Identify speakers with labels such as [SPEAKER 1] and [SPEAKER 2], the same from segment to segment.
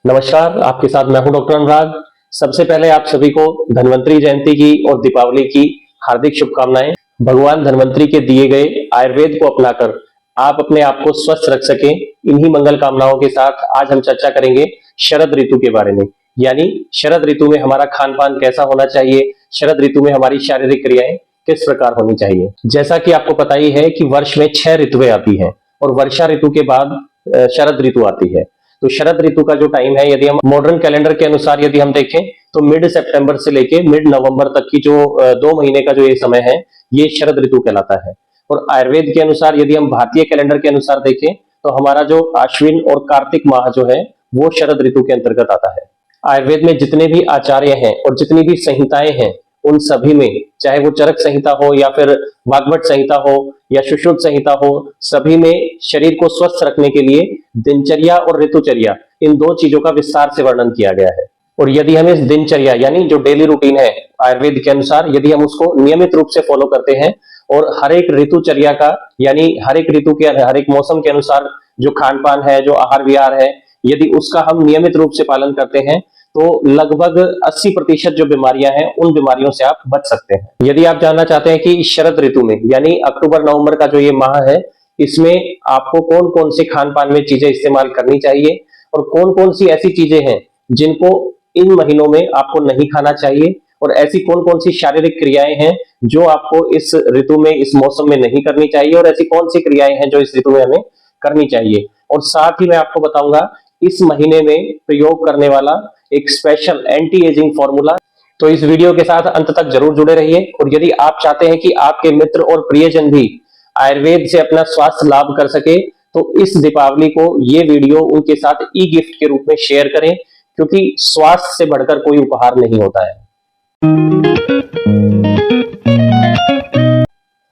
[SPEAKER 1] नमस्कार, आपके साथ मैं हूं डॉक्टर अनुराग। सबसे पहले आप सभी को धन्वंतरी जयंती की और दीपावली की हार्दिक शुभकामनाएं। भगवान धन्वंतरी के दिए गए आयुर्वेद को अपनाकर आप अपने आप को स्वस्थ रख सकें, इन्हीं मंगल कामनाओं के साथ आज हम चर्चा करेंगे शरद ऋतु के बारे में। यानी शरद ऋतु में हमारा खान पान कैसा होना चाहिए, शरद ऋतु में हमारी शारीरिक क्रियाएं किस प्रकार होनी चाहिए। जैसा कि आपको पता ही है कि वर्ष में 6 ऋतुएं आती हैं और वर्षा ऋतु के बाद शरद ऋतु आती है। तो शरद ऋतु का जो टाइम है, यदि हम मॉडर्न कैलेंडर के अनुसार यदि हम देखें तो मिड सितंबर से लेके मिड नवंबर तक की जो 2 महीने का जो ये समय है, ये शरद ऋतु कहलाता है। और आयुर्वेद के अनुसार यदि हम भारतीय कैलेंडर के अनुसार देखें तो हमारा जो आश्विन और कार्तिक माह जो है वो शरद ऋतु के अंतर्गत आता है। आयुर्वेद में जितने भी आचार्य हैं और जितनी भी संहिताएं हैं, उन सभी में, चाहे वो चरक संहिता हो या फिर वाग्भट संहिता हो या सुश्रुत संहिता हो, सभी में शरीर को स्वस्थ रखने के लिए दिनचर्या और ऋतुचर्या, इन दो चीजों का विस्तार से वर्णन किया गया है। और यदि हम इस दिनचर्या यानी जो डेली रूटीन है आयुर्वेद के अनुसार, यदि हम उसको नियमित रूप से फॉलो करते हैं और हर एक ऋतुचर्या का यानी हर एक ऋतु के हर एक मौसम के अनुसार जो खान पान है, जो आहार विहार है, यदि उसका हम नियमित रूप से पालन करते हैं तो लगभग 80% जो बीमारियां हैं उन बीमारियों से आप बच सकते हैं। यदि आप जानना चाहते हैं कि शरद ऋतु में यानी अक्टूबर नवंबर का जो ये माह है, इसमें आपको कौन कौन सी खान पान में चीजें इस्तेमाल करनी चाहिए और कौन कौन सी ऐसी चीजें हैं जिनको इन महीनों में आपको नहीं खाना चाहिए, और ऐसी कौन कौन सी शारीरिक क्रियाएं हैं जो आपको इस ऋतु में, इस मौसम में नहीं करनी चाहिए, और ऐसी कौन सी क्रियाएं हैं जो इस ऋतु में हमें करनी चाहिए। और साथ ही मैं आपको बताऊंगा इस महीने में प्रयोग करने वाला एक स्पेशल एंटी एजिंग फॉर्मूला। तो इस वीडियो के साथ अंत तक जरूर जुड़े रहिए। और यदि आप चाहते हैं कि आपके मित्र और प्रियजन भी आयुर्वेद से अपना स्वास्थ्य लाभ कर सके, तो इस दीपावली को ये वीडियो उनके साथ ई गिफ्ट के रूप में शेयर करें, क्योंकि स्वास्थ्य से बढ़कर कोई उपहार नहीं होता है।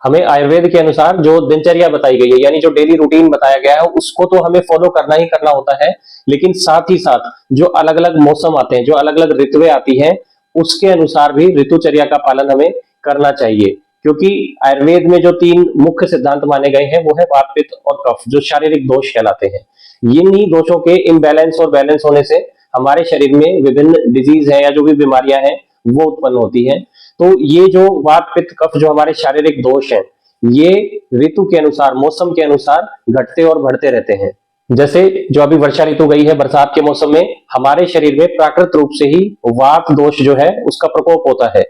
[SPEAKER 1] हमें आयुर्वेद के अनुसार जो दिनचर्या बताई गई है यानी जो डेली रूटीन बताया गया है, उसको तो हमें फॉलो करना ही करना होता है, लेकिन साथ ही साथ जो अलग अलग मौसम आते हैं, जो अलग अलग ऋतुएं आती हैं, उसके अनुसार भी ऋतुचर्या का पालन हमें करना चाहिए। क्योंकि आयुर्वेद में जो 3 मुख्य सिद्धांत माने गए हैं वो है वात, पित्त और कफ, जो शारीरिक दोष कहलाते हैं। इन्हीं दोषों के इम्बैलेंस और बैलेंस होने से हमारे शरीर में विभिन्न डिजीज है या जो भी बीमारियां हैं वो उत्पन्न होती है। तो ये जो वात, पित्त, कफ जो हमारे शारीरिक दोष हैं, ये ऋतु के अनुसार, मौसम के अनुसार घटते और बढ़ते रहते हैं। जैसे जो अभी वर्षा ऋतु गई है, बरसात के मौसम में हमारे शरीर में प्राकृतिक रूप से ही वात दोष जो है उसका प्रकोप होता है।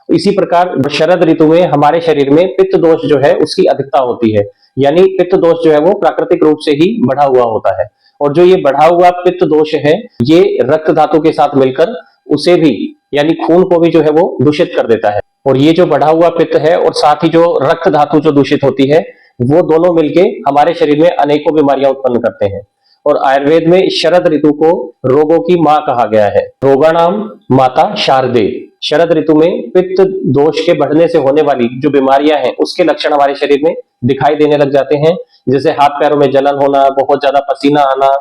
[SPEAKER 1] इसी प्रकार शरद ऋतु में हमारे शरीर में पित्त दोष जो है उसकी अधिकता होती है, यानी पित्त दोष जो है वो प्राकृतिक रूप से ही बढ़ा हुआ होता है। और जो ये बढ़ा हुआ पित्त दोष है, ये रक्त धातु के साथ मिलकर उसे भी यानी खून को भी जो है वो दूषित कर देता है। और ये जो बढ़ा हुआ पित्त है और साथ ही जो रक्त धातु जो दूषित होती है, वो दोनों मिलके हमारे शरीर में अनेकों बीमारियां उत्पन्न करते हैं। और आयुर्वेद में शरद ऋतु को रोगों की मां कहा गया है, रोगाणाम माता शारदे। शरद ऋतु में पित्त दोष के बढ़ने से होने वाली जो बीमारियां हैं उसके लक्षण हमारे शरीर में दिखाई देने लग जाते हैं। जैसे हाथ पैरों में जलन होना, बहुत ज्यादा पसीना आना,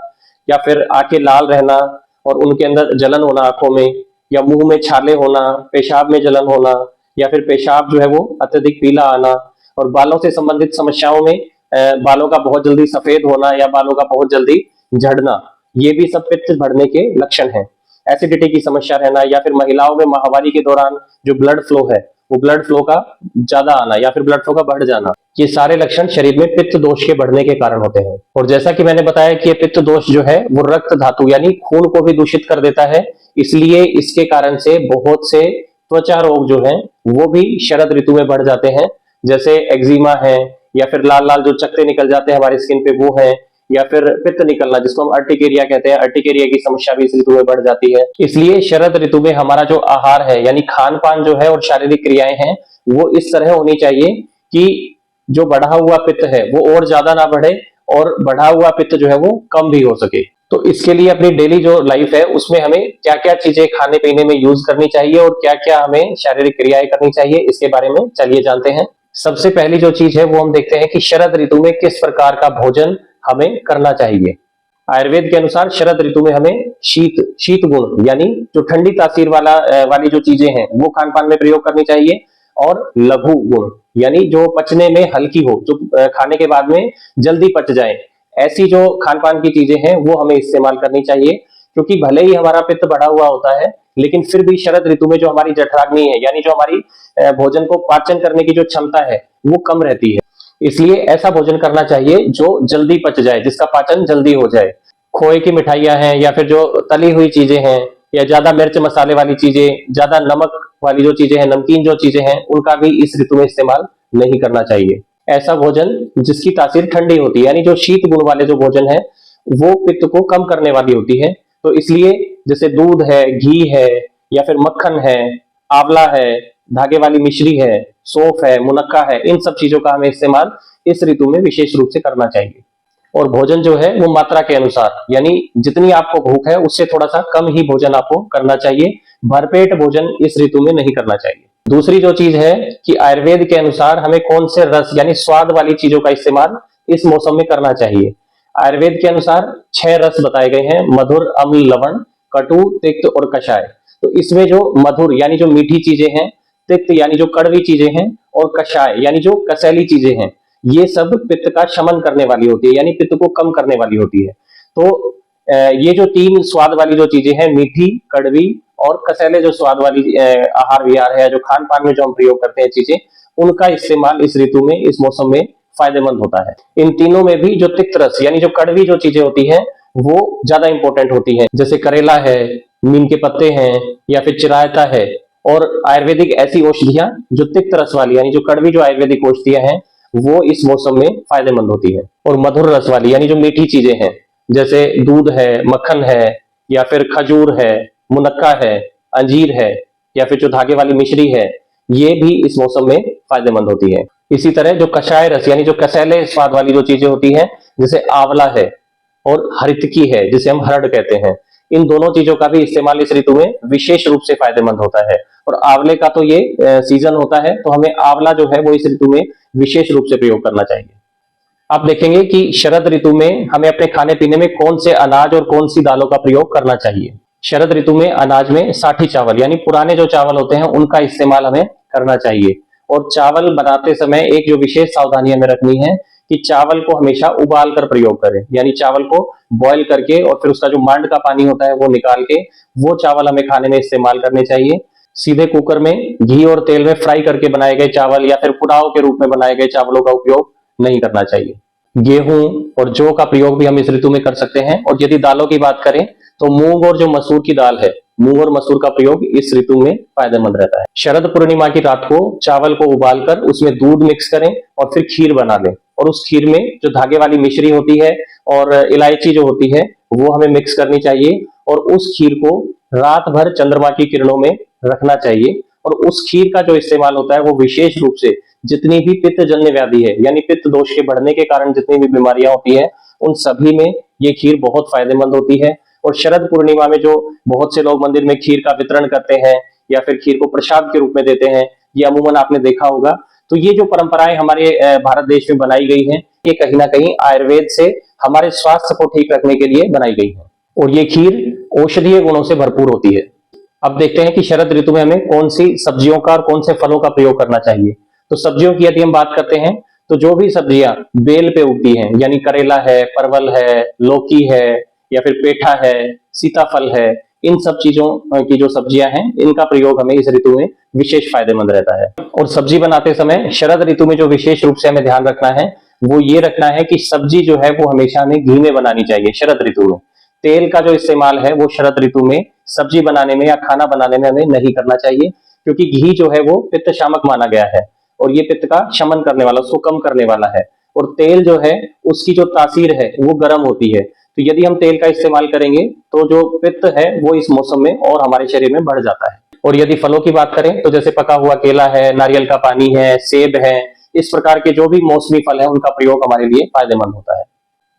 [SPEAKER 1] या फिर आंखें लाल रहना और उनके अंदर जलन होना आंखों में, या मुंह में छाले होना, पेशाब में जलन होना, या फिर पेशाब जो है वो अत्यधिक पीला आना, और बालों से संबंधित समस्याओं में बालों का बहुत जल्दी सफेद होना या बालों का बहुत जल्दी झड़ना, ये भी सब पित्त बढ़ने के लक्षण हैं। एसिडिटी की समस्या रहना, या फिर महिलाओं में माहवारी के दौरान जो ब्लड फ्लो है वो ब्लड फ्लो का ज्यादा आना या फिर ब्लड फ्लो का बढ़ जाना, ये सारे लक्षण शरीर में पित्त दोष के बढ़ने के कारण होते हैं। और जैसा कि मैंने बताया कि ये पित्त दोष जो है वो रक्त धातु यानी खून को भी दूषित कर देता है, इसलिए इसके कारण से बहुत से त्वचा रोग जो हैं वो भी शरद ऋतु में बढ़ जाते हैं। जैसे एक्जिमा है, या फिर लाल लाल जो चकत्ते निकल जाते हैं हमारी स्किन पे वो है, या फिर पित्त निकलना जिसको हम अर्टिकेरिया कहते हैं, अर्टिकेरिया की समस्या भी इस ऋतु में बढ़ जाती है। इसलिए शरद ऋतु में हमारा जो आहार है यानी खान पान जो है और शारीरिक क्रियाएं हैं वो इस तरह होनी चाहिए कि जो बढ़ा हुआ पित्त है वो और ज्यादा ना बढ़े और बढ़ा हुआ पित्त जो है वो कम भी हो सके। तो इसके लिए अपनी डेली जो लाइफ है उसमें हमें क्या क्या चीजें खाने पीने में यूज करनी चाहिए और क्या क्या हमें शारीरिक क्रियाएं करनी चाहिए, इसके बारे में चलिए जानते हैं। सबसे पहली जो चीज है वो हम देखते हैं कि शरद ऋतु में किस प्रकार का भोजन हमें करना चाहिए। आयुर्वेद के अनुसार शरद ऋतु में हमें शीत गुण यानी जो ठंडी तासीर वाली जो चीजें हैं वो खान पान में प्रयोग करनी चाहिए, और लघु गुण यानी जो पचने में हल्की हो, जो खाने के बाद में जल्दी पच जाए, ऐसी जो खान पान की चीजें हैं वो हमें इस्तेमाल करनी चाहिए। क्योंकि भले ही हमारा पित्त बढ़ा हुआ होता है, लेकिन फिर भी शरद ऋतु में जो हमारी जठराग्नि है, यानी जो हमारी भोजन को पाचन करने की जो क्षमता है, वो कम रहती है। इसलिए ऐसा भोजन करना चाहिए जो जल्दी पच जाए, जिसका पाचन जल्दी हो जाए। खोए की मिठाइयां हैं, या फिर जो तली हुई चीजें हैं, या ज्यादा मिर्च मसाले वाली चीजें, ज्यादा नमक वाली जो चीजें हैं, नमकीन जो चीजें हैं, उनका भी इस ऋतु में इस्तेमाल नहीं करना चाहिए। ऐसा भोजन जिसकी तासीर ठंडी होती है, यानी जो शीत गुण वाले जो भोजन है, वो पित्त को कम करने वाली होती है। तो इसलिए जैसे दूध है, घी है, या फिर मक्खन है, आंवला है, धागे वाली मिश्री है, सौंफ है, मुनक्का है, इन सब चीजों का हमें इस्तेमाल इस ऋतु में विशेष रूप से करना चाहिए। और भोजन जो है वो मात्रा के अनुसार, यानी जितनी आपको भूख है उससे थोड़ा सा कम ही भोजन आपको करना चाहिए। भरपेट भोजन इस ऋतु में नहीं करना चाहिए। दूसरी जो चीज है कि आयुर्वेद के अनुसार हमें कौन से रस यानी स्वाद वाली चीजों का इस्तेमाल इस मौसम में करना चाहिए। आयुर्वेद के अनुसार 6 रस बताए गए हैं: मधुर, अम्ल, लवण, कटु, तिक्त और कषाय। तो इसमें जो मधुर यानी जो मीठी चीजें हैं, तिक्त यानी जो कड़वी चीजें हैं, और कषाय यानी जो कसैली चीजें हैं, ये सब पित्त का शमन करने वाली होती है, यानी पित्त को कम करने वाली होती है। तो ये जो 3 स्वाद वाली जो चीजें हैं, मीठी, कड़वी और कसैले जो स्वाद वाली आहार विहार है, जो खान पान में जो हम प्रयोग करते हैं चीजें, उनका इस्तेमाल इस ऋतु में, इस मौसम में फायदेमंद होता है। इन तीनों में भी जो तिक्त रस यानी जो कड़वी जो चीजें होती हैं, वो ज्यादा इंपॉर्टेंट होती हैं। जैसे करेला है, नीम के पत्ते हैं, या फिर चिरायता है। और आयुर्वेदिक ऐसी औषधियां जो तिक्त रस वाली यानी जो कड़वी जो आयुर्वेदिक औषधियां हैं, वो इस मौसम में फायदेमंद होती है। और मधुर रस वाली यानी जो मीठी चीजें हैं, जैसे दूध है, मक्खन है, या फिर खजूर है, मुनक्का है, अंजीर है, या फिर जो धागे वाली मिश्री है, ये भी इस मौसम में फायदेमंद होती है। इसी तरह जो कषाय रस यानी जो कसैले स्वाद वाली जो चीजें होती हैं, जैसे आंवला है और हरितकी है, जिसे हम हरड़ कहते हैं, इन दोनों चीजों का भी इस्तेमाल इस ऋतु में विशेष रूप से फायदेमंद होता है। और आंवले का तो ये सीजन होता है, तो हमें आंवला जो है वो इस ऋतु में विशेष रूप से प्रयोग करना चाहिए। आप देखेंगे कि शरद ऋतु में हमें अपने खाने पीने में कौन से अनाज और कौन सी दालों का प्रयोग करना चाहिए। शरद ऋतु में अनाज में साठी चावल यानी पुराने जो चावल होते हैं, उनका इस्तेमाल हमें करना चाहिए। और चावल बनाते समय एक जो विशेष सावधानी हमें रखनी है कि चावल को हमेशा उबाल कर प्रयोग करें, यानी चावल को बॉईल करके और फिर उसका जो मांड का पानी होता है वो निकाल के वो चावल हमें खाने में इस्तेमाल करने चाहिए। सीधे कुकर में घी और तेल में फ्राई करके बनाए गए चावल या फिर पुलाव के रूप में बनाए गए चावलों का उपयोग नहीं करना चाहिए। गेहूं और जौ का प्रयोग भी हम इस ऋतु में कर सकते हैं। और यदि दालों की बात करें तो मूंग और जो मसूर की दाल है, मूंग और मसूर का प्रयोग इस ऋतु में फायदेमंद रहता है। शरद पूर्णिमा की रात को चावल को उबालकर उसमें दूध मिक्स करें और फिर खीर बना लें, और उस खीर में जो धागे वाली मिश्री होती है और इलायची जो होती है वो हमें मिक्स करनी चाहिए, और उस खीर को रात भर चंद्रमा की किरणों में रखना चाहिए। और उस खीर का जो इस्तेमाल होता है वो विशेष रूप से जितनी भी पित्त जन्य व्याधि है, यानी पित्त दोष के बढ़ने के कारण जितनी भी बीमारियां होती है, उन सभी में ये खीर बहुत फायदेमंद होती है। और शरद पूर्णिमा में जो बहुत से लोग मंदिर में खीर का वितरण करते हैं या फिर खीर को प्रसाद के रूप में देते हैं, ये अमूमन आपने देखा होगा। तो ये जो परंपराएं हमारे भारत देश में बनाई गई हैं, ये कहीं ना कहीं आयुर्वेद से हमारे स्वास्थ्य को ठीक रखने के लिए बनाई गई है, और ये खीर औषधीय गुणों से भरपूर होती है। अब देखते हैं कि शरद ऋतु में हमें कौन सी सब्जियों का और कौन से फलों का प्रयोग करना चाहिए। तो सब्जियों की यदि हम बात करते हैं तो जो भी सब्जियां बेल पे उगती हैं, यानी करेला है, परवल है, लौकी है, या फिर पेठा है, सीताफल है, इन सब चीजों की जो सब्जियां हैं, इनका प्रयोग हमें इस ऋतु में विशेष फायदेमंद रहता है। और सब्जी बनाते समय शरद ऋतु में जो विशेष रूप से हमें ध्यान रखना है वो ये रखना है कि सब्जी जो है वो हमेशा हमें घी में बनानी चाहिए शरद ऋतु में। तेल का जो इस्तेमाल है वो शरद ऋतु में सब्जी बनाने में या खाना बनाने में हमें नहीं करना चाहिए, क्योंकि घी जो है वो पित्त शामक माना गया है, और ये पित्त का शमन करने वाला, उसको कम करने वाला है। और तेल जो है उसकी जो तासीर है वो गर्म होती है, तो यदि हम तेल का इस्तेमाल करेंगे तो जो पित्त है वो इस मौसम में और हमारे शरीर में बढ़ जाता है। और यदि फलों की बात करें तो जैसे पका हुआ केला है, नारियल का पानी है, सेब है, इस प्रकार के जो भी मौसमी फल है उनका प्रयोग हमारे लिए फायदेमंद होता है।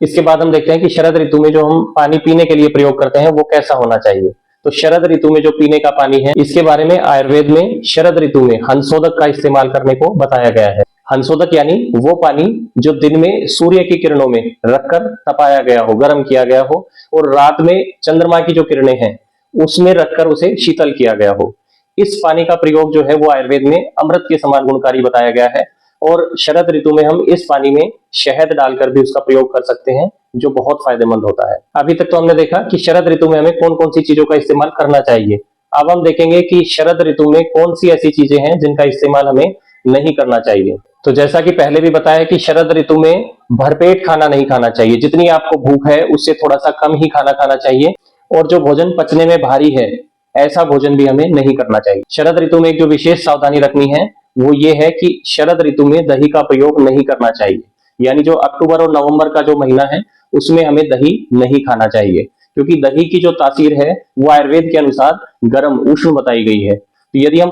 [SPEAKER 1] इसके बाद हम देखते हैं कि शरद ऋतु में जो हम पानी पीने के लिए प्रयोग करते हैं वो कैसा होना चाहिए। तो शरद ऋतु में जो पीने का पानी है, इसके बारे में आयुर्वेद में शरद ऋतु में हंसोदक का इस्तेमाल करने को बताया गया है। हंसोदक यानी वो पानी जो दिन में सूर्य की किरणों में रखकर तपाया गया हो, गर्म किया गया हो, और रात में चंद्रमा की जो किरणें हैं उसमें रखकर उसे शीतल किया गया हो। इस पानी का प्रयोग जो है वो आयुर्वेद में अमृत के समान गुणकारी बताया गया है। और शरद ऋतु में हम इस पानी में शहद डालकर भी उसका प्रयोग कर सकते हैं, जो बहुत फायदेमंद होता है। अभी तक तो हमने देखा कि शरद ऋतु में हमें कौन कौन सी चीजों का इस्तेमाल करना चाहिए। अब हम देखेंगे कि शरद ऋतु में कौन सी ऐसी चीजें हैं जिनका इस्तेमाल हमें नहीं करना चाहिए। तो जैसा कि पहले भी बताया कि शरद ऋतु में भरपेट खाना नहीं खाना चाहिए, जितनी आपको भूख है उससे थोड़ा सा कम ही खाना खाना चाहिए, और जो भोजन पचने में भारी है ऐसा भोजन भी हमें नहीं करना चाहिए। शरद ऋतु में एक जो विशेष सावधानी रखनी है वो ये है कि शरद ऋतु में दही का प्रयोग नहीं करना चाहिए, यानी जो अक्टूबर और नवंबर का जो महीना है उसमें हमें दही नहीं खाना चाहिए, क्योंकि दही की जो तासीर है वो आयुर्वेद के अनुसार गर्म उष्ण बताई गई है। तो यदि हम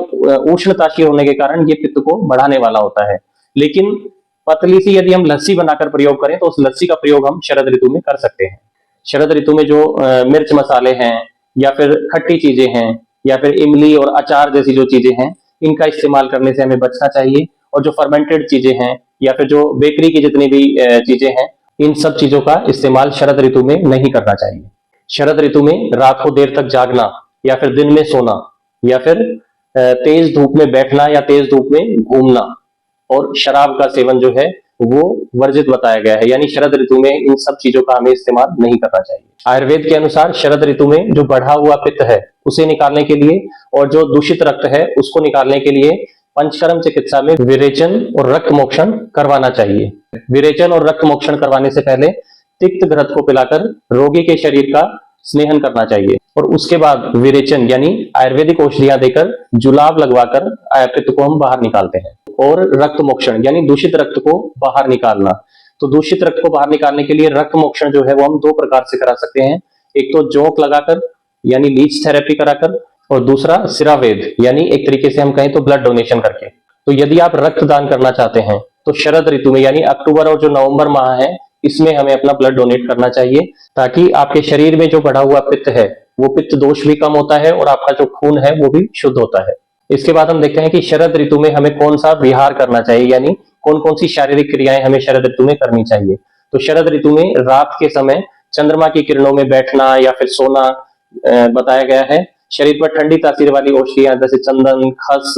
[SPEAKER 1] उष्ण तासीर होने के कारण ये पित्त को बढ़ाने वाला होता है। लेकिन पतली सी यदि हम लस्सी बनाकर प्रयोग करें तो उस लस्सी का प्रयोग हम शरद ऋतु में कर सकते हैं। शरद ऋतु में जो मिर्च मसाले हैं या फिर खट्टी चीजें हैं या फिर इमली और अचार जैसी जो चीजें हैं, इनका इस्तेमाल करने से हमें बचना चाहिए। और जो फर्मेंटेड चीजें हैं या फिर जो बेकरी की जितनी भी चीजें हैं, इन सब चीजों का इस्तेमाल शरद ऋतु में नहीं करना चाहिए। शरद ऋतु में रात को देर तक जागना या फिर दिन में सोना या फिर तेज धूप में बैठना या तेज धूप में घूमना और शराब का सेवन जो है वो वर्जित बताया गया है, यानी शरद ऋतु में इन सब चीजों का हमें इस्तेमाल नहीं करना चाहिए। आयुर्वेद के अनुसार शरद ऋतु में जो बढ़ा हुआ पित्त है उसे निकालने के लिए और जो दूषित रक्त है उसको निकालने के लिए पंचकर्म चिकित्सा में विरेचन और रक्त मोक्षण करवाना चाहिए। विरेचन और रक्त मोक्षण करवाने से पहले तिक्त घृत को पिलाकर रोगी के शरीर का स्नेहन करना चाहिए और उसके बाद विरेचन यानी आयुर्वेदिक औषधियां देकर जुलाब लगवाकर पित्त को हम बाहर निकालते हैं। और रक्त मोक्षण यानी दूषित रक्त को बाहर निकालना। तो दूषित रक्त को बाहर निकालने के लिए रक्त मोक्षण जो है वो हम दो प्रकार से करा सकते हैं, एक तो जोंक लगाकर यानी लीच थेरेपी कराकर, और दूसरा सिरावेद यानी एक तरीके से हम कहें तो ब्लड डोनेशन करके। तो यदि आप रक्तदान करना चाहते हैं तो शरद ऋतु में यानी अक्टूबर और जो नवंबर माह है इसमें हमें अपना ब्लड डोनेट करना चाहिए, ताकि आपके शरीर में जो बढ़ा हुआ पित्त है वो पित्त दोष भी कम होता है और आपका जो खून है वो भी शुद्ध होता है। इसके बाद हम देखते हैं कि शरद ऋतु में हमें कौन सा विहार करना चाहिए, यानी कौन कौन सी शारीरिक क्रियाएं हमें शरद ऋतु में करनी चाहिए। तो शरद ऋतु में रात के समय चंद्रमा की किरणों में बैठना या फिर सोना बताया गया है। शरीर पर ठंडी तासीर वाली औषधियां जैसे चंदन, खस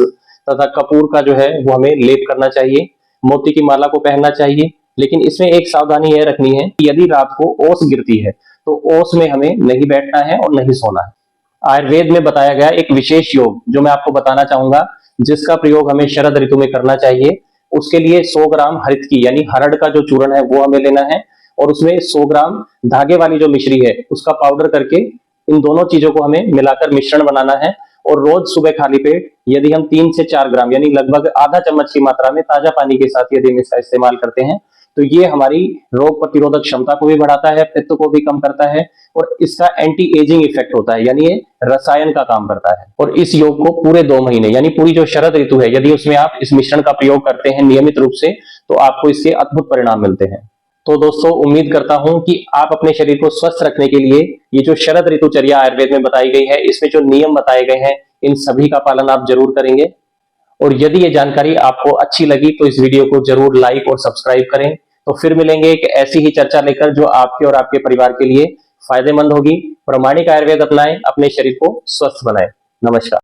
[SPEAKER 1] तथा कपूर का जो है वो हमें लेप करना चाहिए। मोती की माला को पहनना चाहिए, लेकिन इसमें एक सावधानी यह रखनी है कि यदि रात को ओस गिरती है तो ओस में हमें नहीं बैठना है और नहीं सोना है। आयुर्वेद में बताया गया एक विशेष योग जो मैं आपको बताना चाहूंगा, जिसका प्रयोग हमें शरद ऋतु में करना चाहिए। उसके लिए 100 ग्राम हरित की यानी हरड़ का जो चूर्ण है वो हमें लेना है और उसमें 100 ग्राम धागे वाली जो मिश्री है उसका पाउडर करके इन दोनों चीजों को हमें मिलाकर मिश्रण बनाना है। और रोज सुबह खाली पेट यदि हम 3 से 4 ग्राम यानी लगभग आधा चम्मच की मात्रा में ताजा पानी के साथ यदि हम इसका इस्तेमाल करते हैं तो ये हमारी रोग प्रतिरोधक क्षमता को भी बढ़ाता है, पित्त को भी कम करता है और इसका एंटी एजिंग इफेक्ट होता है, यानी ये रसायन का काम करता है। और इस योग को पूरे 2 महीने यानी पूरी जो शरद ऋतु है यदि उसमें आप इस मिश्रण का प्रयोग करते हैं नियमित रूप से तो आपको इससे अद्भुत परिणाम मिलते हैं। तो दोस्तों उम्मीद करता हूं कि आप अपने शरीर को स्वस्थ रखने के लिए ये जो शरद ऋतुचर्या आयुर्वेद में बताई गई है इसमें जो नियम बताए गए हैं इन सभी का पालन आप जरूर करेंगे। और यदि ये जानकारी आपको अच्छी लगी तो इस वीडियो को जरूर लाइक और सब्सक्राइब करें। तो फिर मिलेंगे एक ऐसी ही चर्चा लेकर जो आपके और आपके परिवार के लिए फायदेमंद होगी। प्रामाणिक आयुर्वेद अपनाएं, अपने शरीर को स्वस्थ बनाएं। नमस्कार।